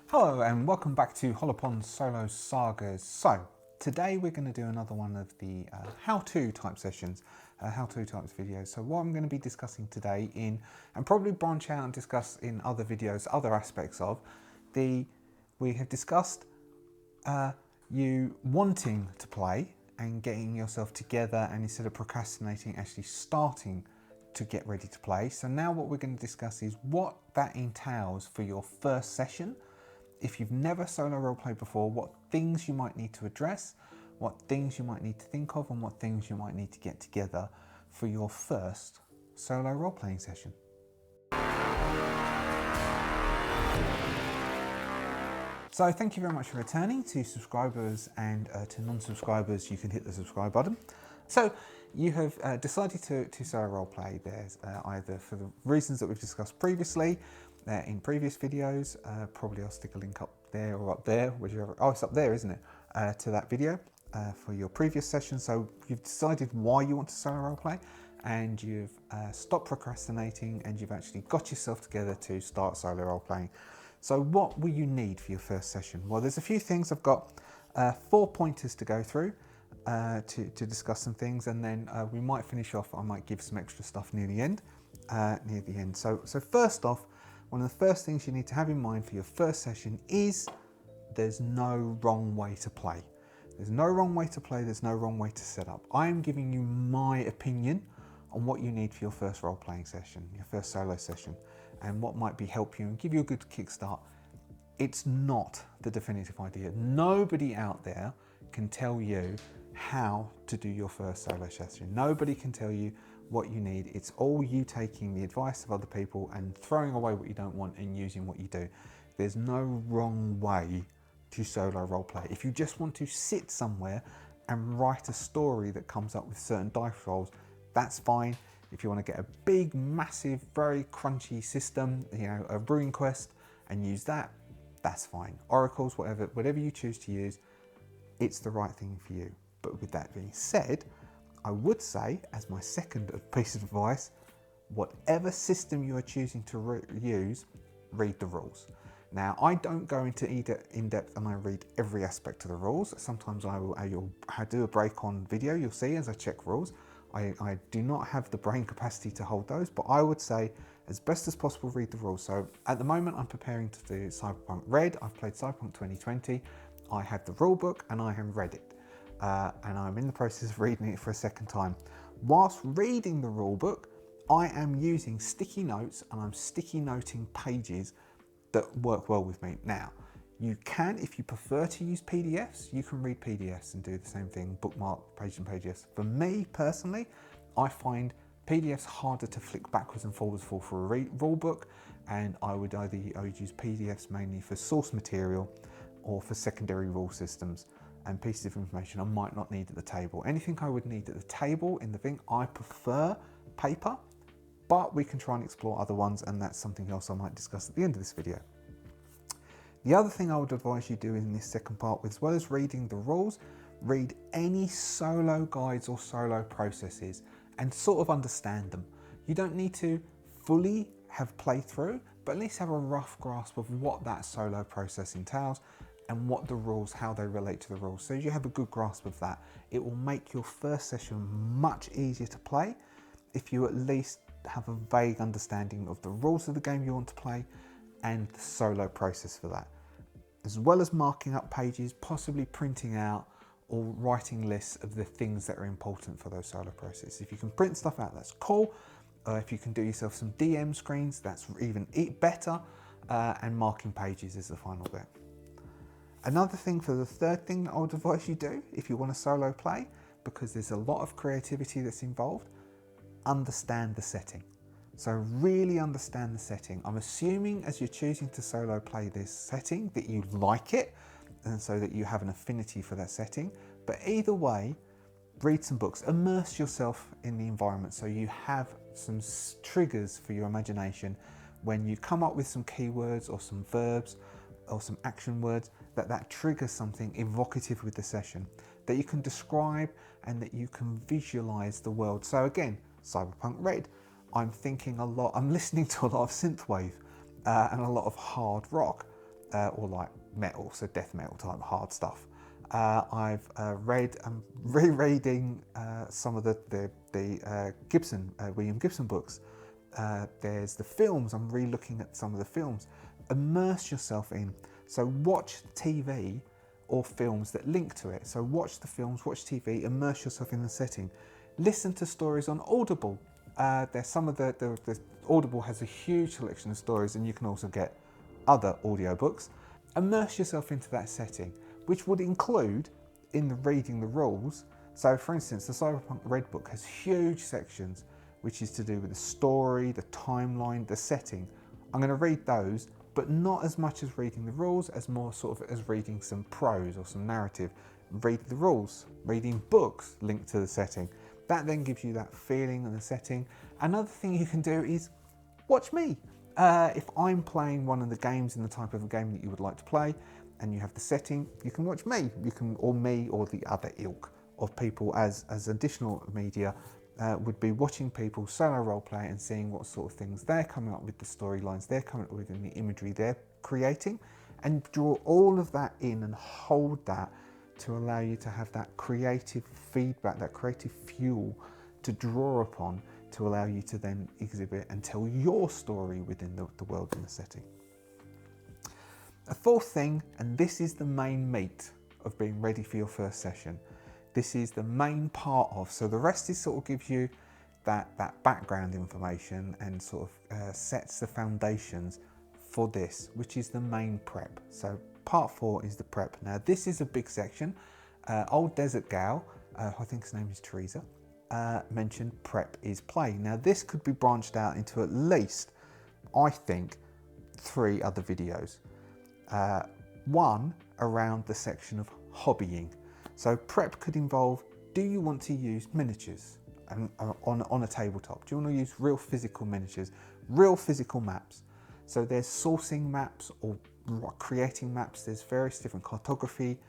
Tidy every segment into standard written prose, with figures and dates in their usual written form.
Hello and welcome back to Hollowponds Solo Sagas. So today we're going to do another one of the how-to type sessions, how-to types videos. So what I'm going to be discussing today and probably branch out and discuss in other videos, other aspects of we have discussed you wanting to play and getting yourself together, and instead of procrastinating, actually starting to get ready to play. So now what we're going to discuss is what that entails for your first session. If you've never solo roleplayed before, what things you might need to address, what things you might need to think of, and what things you might need to get together for your first solo role-playing session. So thank you very much for returning. To subscribers and to non-subscribers, you can hit the subscribe button. So you have decided to solo roleplay. There's either for the reasons that we've discussed previously, in previous videos, probably I'll stick a link up there or up there, whichever. Oh, it's up there, isn't it? To that video for your previous session. So you've decided why you want to solo roleplay, and you've stopped procrastinating, and you've actually got yourself together to start solo roleplaying. So what will you need for your first session? Well, there's a few things. I've got 4 pointers to go through to discuss some things, and then we might finish off. I might give some extra stuff near the end. So first off, one of the first things you need to have in mind for your first session is there's no wrong way to play. There's no wrong way to play, there's no wrong way to set up. I am giving you my opinion on what you need for your first role-playing session, your first solo session, and what might help you and give you a good kickstart. It's not the definitive idea. Nobody out there can tell you how to do your first solo session. Nobody can tell you what you need. It's all you taking the advice of other people and throwing away what you don't want and using what you do. There's no wrong way to solo roleplay. If you just want to sit somewhere and write a story that comes up with certain dice rolls, that's fine. If you want to get a big, massive, very crunchy system, a Ruin Quest, and use that, that's fine. Oracles, whatever you choose to use, it's the right thing for you. But with that being said, I would say, as my second piece of advice, whatever system you are choosing to use, read the rules. Now, I don't go into in depth and I read every aspect of the rules. Sometimes I do a break on video, you'll see, as I check rules. I do not have the brain capacity to hold those, but I would say, as best as possible, read the rules. So at the moment, I'm preparing to do Cyberpunk Red. I've played Cyberpunk 2020. I have the rule book and I have read it. And I'm in the process of reading it for a second time. Whilst reading the rule book, I am using sticky notes and I'm sticky noting pages that work well with me. Now, you can, if you prefer to use PDFs, you can read PDFs and do the same thing, bookmark pages and pages. For me personally, I find PDFs harder to flick backwards and forwards for a rule book, and I would use PDFs mainly for source material or for secondary rule systems and pieces of information I might not need at the table. Anything I would need at the table in the thing, I prefer paper, but we can try and explore other ones, and that's something else I might discuss at the end of this video. The other thing I would advise you do in this second part, as well as reading the rules, read any solo guides or solo processes and sort of understand them. You don't need to fully have played through, but at least have a rough grasp of what that solo process entails and what the rules, how they relate to the rules. So you have a good grasp of that. It will make your first session much easier to play if you at least have a vague understanding of the rules of the game you want to play and the solo process for that. As well as marking up pages, possibly printing out or writing lists of the things that are important for those solo processes. If you can print stuff out, that's cool. If you can do yourself some DM screens, that's even better. And marking pages is the final bit. Another thing for the third thing that I would advise you do if you want to solo play, because there's a lot of creativity that's involved, understand the setting. So really understand the setting. I'm assuming as you're choosing to solo play this setting that you like it, and so that you have an affinity for that setting. But either way, read some books, immerse yourself in the environment so you have some triggers for your imagination when you come up with some keywords or some verbs or some action words, that triggers something evocative with the session that you can describe and that you can visualize the world. So again, Cyberpunk Red, I'm listening to a lot of synthwave and a lot of hard rock. or like metal, so death metal type hard stuff. I've read and rereading some of the William Gibson books. There's the films, I'm re-looking at some of the films. Immerse yourself in, so watch TV or films that link to it. So watch the films, watch TV, immerse yourself in the setting. Listen to stories on Audible. There's some of the Audible has a huge selection of stories, and you can also get other audiobooks. Immerse yourself into that setting, which would include in the reading the rules. So for instance, the Cyberpunk Red Book has huge sections which is to do with the story, the timeline, the setting. I'm going to read those, but not as much as reading the rules, as more sort of as reading some prose or some narrative. Read the rules, reading books linked to the setting. That then gives you that feeling and the setting. Another thing you can do is watch me. If I'm playing one of the games in the type of game that you would like to play, and you have the setting, you can watch me. You can, or me, or the other ilk of people as additional media would be watching people solo roleplay and seeing what sort of things they're coming up with, the storylines they're coming up with, and the imagery they're creating, and draw all of that in and hold that to allow you to have that creative feedback, that creative fuel to draw upon, to allow you to then exhibit and tell your story within the world and the setting. A fourth thing, and this is the main meat of being ready for your first session. This is the main part of, so the rest is sort of gives you that background information and sort of sets the foundations for this, which is the main prep. So part 4 is the prep. Now this is a big section. Old Desert Gal, I think his name is Teresa, mentioned prep is play. Now this could be branched out into at least, I think, 3 other videos. One around the section of hobbying. So prep could involve, do you want to use miniatures on a tabletop? Do you want to use real physical miniatures, real physical maps? So there's sourcing maps or creating maps. There's various different cartography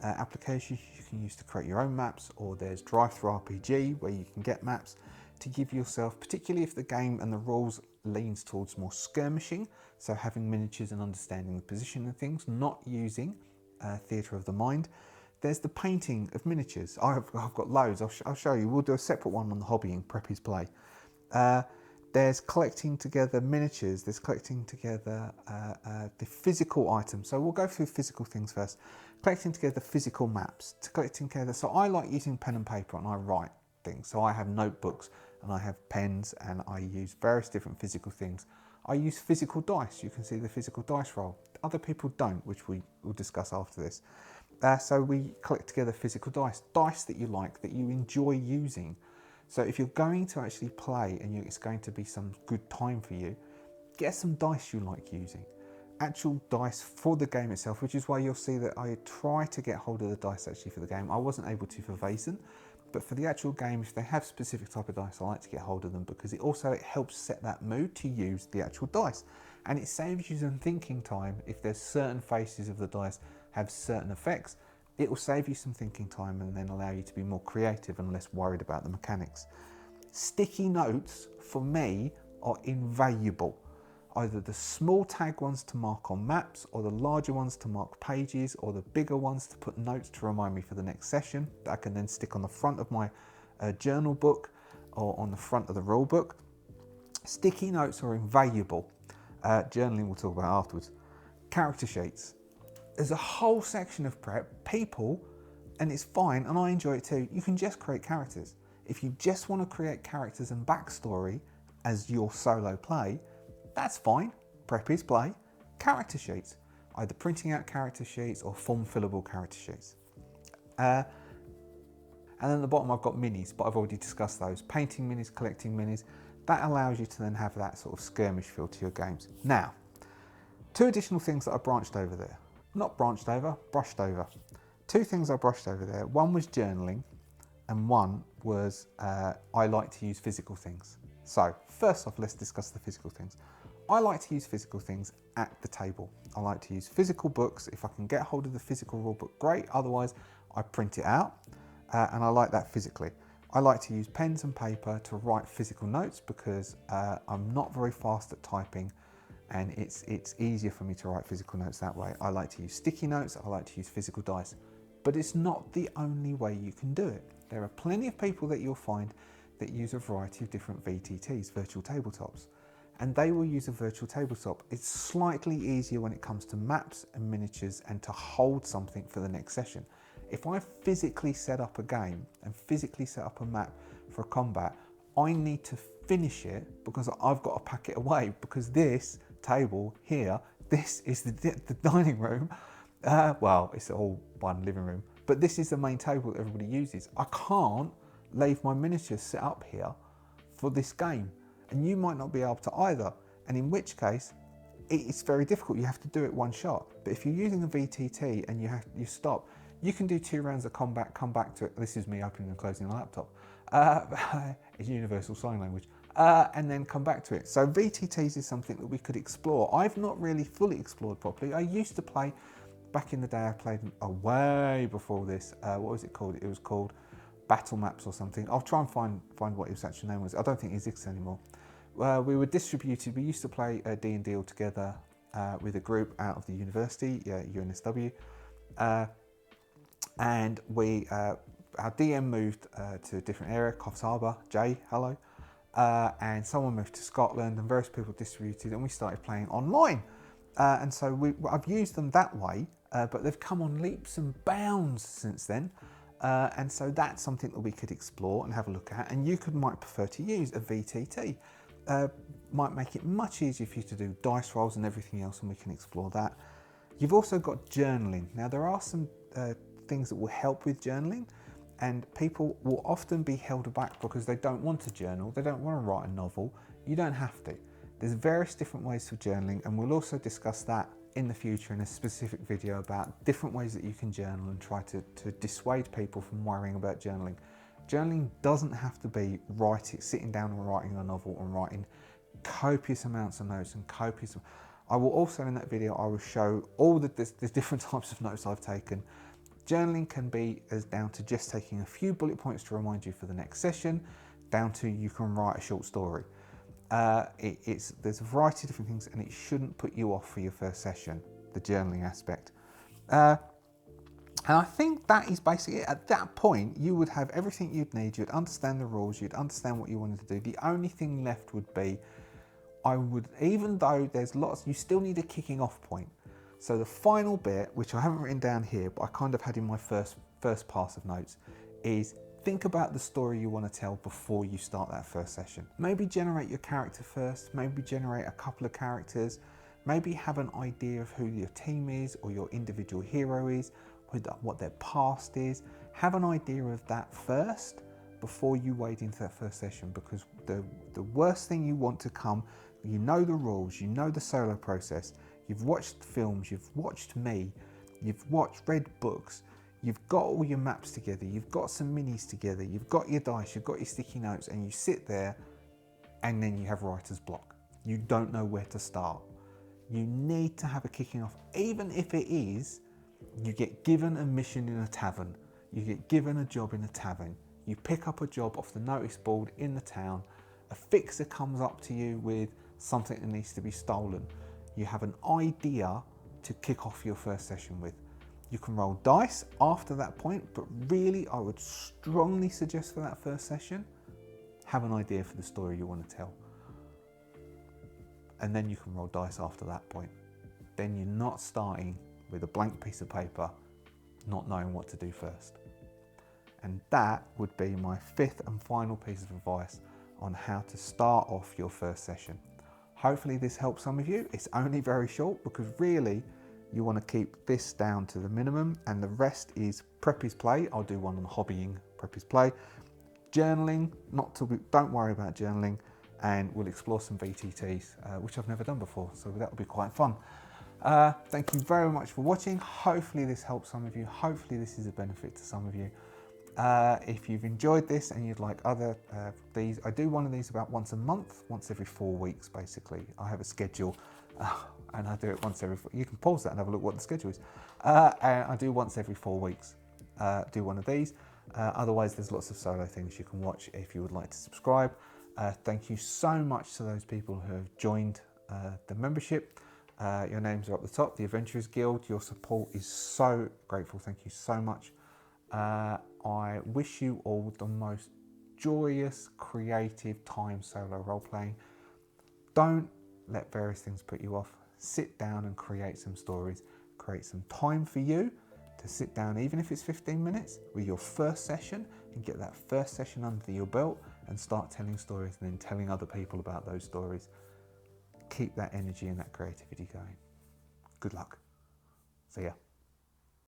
applications you can use to create your own maps, or there's Drive-Thru-RPG where you can get maps to give yourself, particularly if the game and the rules leans towards more skirmishing, so having miniatures and understanding the position of things, not using theatre of the mind. There's the painting of miniatures. I've got loads, I'll show you. We'll do a separate one on the hobbying, prep is play. There's collecting together miniatures, there's collecting together the physical items. So we'll go through physical things first. Collecting together physical maps, collecting together, so I like using pen and paper and I write things. So I have notebooks and I have pens and I use various different physical things. I use physical dice, you can see the physical dice roll. Other people don't, which we will discuss after this. So we collect together physical dice that you like, that you enjoy using. So if you're going to actually play and it's going to be some good time for you, get some dice you like using. Actual dice for the game itself, which is why you'll see that I try to get hold of the dice actually for the game. I wasn't able to for Vaesen, but for the actual game, if they have specific type of dice, I like to get hold of them because it helps set that mood to use the actual dice. And it saves you some thinking time. If there's certain faces of the dice have certain effects, it will save you some thinking time and then allow you to be more creative and less worried about the mechanics. Sticky notes, for me, are invaluable. Either the small tag ones to mark on maps, or the larger ones to mark pages, or the bigger ones to put notes to remind me for the next session that I can then stick on the front of my journal book or on the front of the rule book. Sticky notes are invaluable. Journaling we'll talk about afterwards. Character sheets. There's a whole section of prep, people, and it's fine, and I enjoy it too. You can just create characters. If you just want to create characters and backstory as your solo play, that's fine. Prep is play. Character sheets, either printing out character sheets or form fillable character sheets. And then at the bottom I've got minis, but I've already discussed those. Painting minis, collecting minis. That allows you to then have that sort of skirmish feel to your games. Now, 2 additional things that I branched over there. Not branched over, brushed over. 2 things I brushed over there. One was journaling, and one was I like to use physical things. So first off, let's discuss the physical things. I like to use physical things at the table. I like to use physical books. If I can get hold of the physical rule book, great. Otherwise, I print it out, and I like that physically. I like to use pens and paper to write physical notes because I'm not very fast at typing, and it's easier for me to write physical notes that way. I like to use sticky notes, I like to use physical dice, but it's not the only way you can do it. There are plenty of people that you'll find that use a variety of different VTTs, virtual tabletops, and they will use a virtual tabletop. It's slightly easier when it comes to maps and miniatures and to hold something for the next session. If I physically set up a game and physically set up a map for a combat, I need to finish it because I've got to pack it away, because this table here, this is the dining room. Well, it's all one living room, but this is the main table that everybody uses. I can't leave my miniatures set up here for this game, and you might not be able to either, and in which case it's very difficult. You have to do it one shot. But if you're using a VTT and you stop, you can do 2 rounds of combat, come back to it. This is me opening and closing the laptop. It's universal sign language. And then come back to it. So VTTs is something that we could explore. I've not really fully explored properly. I used to play, back in the day I played way before this. What was it called? It was called Battle Maps or something. I'll try and find what its actual name was. I don't think it exists anymore. We were distributed. We used to play D&D all together with a group out of the university, UNSW. And our DM moved to a different area, Coffs Harbour, Jay, hello. And someone moved to Scotland, and various people distributed, and we started playing online. And so I've used them that way, but they've come on leaps and bounds since then. And so that's something that we could explore and have a look at. And you might prefer to use a VTT. Might make it much easier for you to do dice rolls and everything else, and we can explore that. You've also got journaling. Now there are some things that will help with journaling, and people will often be held back because they don't want to journal, they don't want to write a novel. You don't have to. There's various different ways for journaling, and we'll also discuss that in the future in a specific video about different ways that you can journal and try to dissuade people from worrying about journaling. Journaling doesn't have to be sitting down and writing a novel and writing copious amounts of notes and copious. I will also, in that video, I will show all the different types of notes I've taken. Journaling can be as down to just taking a few bullet points to remind you for the next session, down to you can write a short story. There's a variety of different things, and it shouldn't put you off for your first session, the journaling aspect. And I think that is basically it. At that point, you would have everything you'd need, you'd understand the rules, you'd understand what you wanted to do. The only thing left would be, even though there's lots, you still need a kicking off point. So the final bit, which I haven't written down here, but I kind of had in my first pass of notes, is think about the story you want to tell before you start that first session. Maybe generate your character first, maybe generate a couple of characters, maybe have an idea of who your team is or your individual hero is, what their past is. Have an idea of that first before you wade into that first session, because the worst thing you want to come, you know the rules, you know the solo process, you've watched films, you've watched me, you've read books, you've got all your maps together, you've got some minis together, you've got your dice, you've got your sticky notes, and you sit there and then you have writer's block. You don't know where to start. You need to have a kicking off, even if it is, you get given a mission in a tavern, you get given a job in a tavern, you pick up a job off the notice board in the town, a fixer comes up to you with something that needs to be stolen. You have an idea to kick off your first session with. You can roll dice after that point, but really I would strongly suggest for that first session, have an idea for the story you want to tell. And then you can roll dice after that point. Then you're not starting with a blank piece of paper, not knowing what to do first. And that would be my 5th and final piece of advice on how to start off your first session. Hopefully this helps some of you. It's only very short because really you want to keep this down to the minimum, and the rest is prep is play. I'll do one on hobbying, prep is play. Journaling, don't worry about journaling, and we'll explore some VTTs, which I've never done before, so that'll be quite fun. Thank you very much for watching. Hopefully this helps some of you. Hopefully this is a benefit to some of you. If you've enjoyed this and you'd like other these, I do one of these about once a month, once every 4 weeks basically. I have a schedule and I do it once every, you can pause that and have a look what the schedule is. And I do once every 4 weeks, do one of these. Otherwise there's lots of solo things you can watch if you would like to subscribe. Thank you so much to those people who have joined the membership. Your names are up the top, the Adventurers Guild. Your support is so grateful. Thank you so much. I wish you all the most joyous, creative time solo role-playing. Don't let various things put you off. Sit down and create some stories. Create some time for you to sit down, even if it's 15 minutes, with your first session, and get that first session under your belt and start telling stories and then telling other people about those stories. Keep that energy and that creativity going. Good luck. See ya.